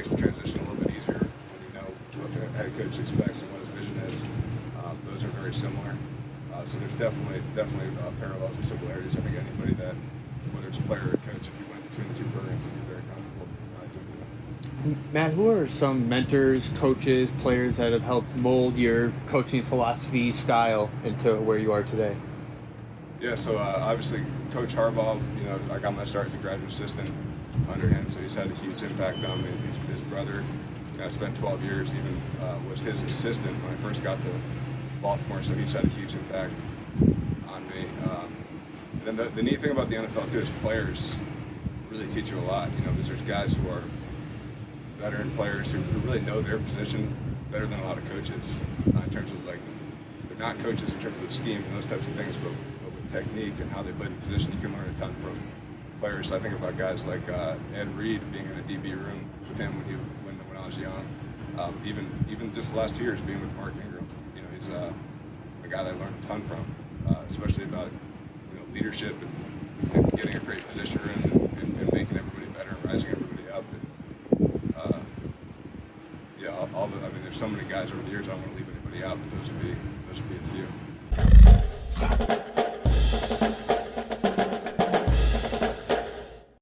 makes the transition a little bit easier when you know what the head coach expects and what his vision is. Those are very similar. So there's definitely parallels and similarities. I think anybody that, whether it's a player or a coach, if you went between the two programs, would be very comfortable doing that. Matt, who are some mentors, coaches, players that have helped mold your coaching philosophy, style into where you are today? Yeah, so obviously Coach Harbaugh, I got my start as a graduate assistant under him, so he's had a huge impact on me. His brother, I spent 12 years was his assistant when I first got to Baltimore, so he's had a huge impact on me. And then the neat thing about the NFL too is players really teach you a lot, because there's guys who are veteran players who really know their position better than a lot of coaches in terms of they're not coaches in terms of the scheme and those types of things, but with technique and how they play the position, you can learn a ton from players. I think about guys like Ed Reed, being in a DB room with him when I was young. Even just the last 2 years being with Mark Ingram, he's a guy that I learned a ton from, especially about leadership and getting a great position room and making everybody better and rising everybody up. There's so many guys over the years. I don't want to leave anybody out, but those would be a few.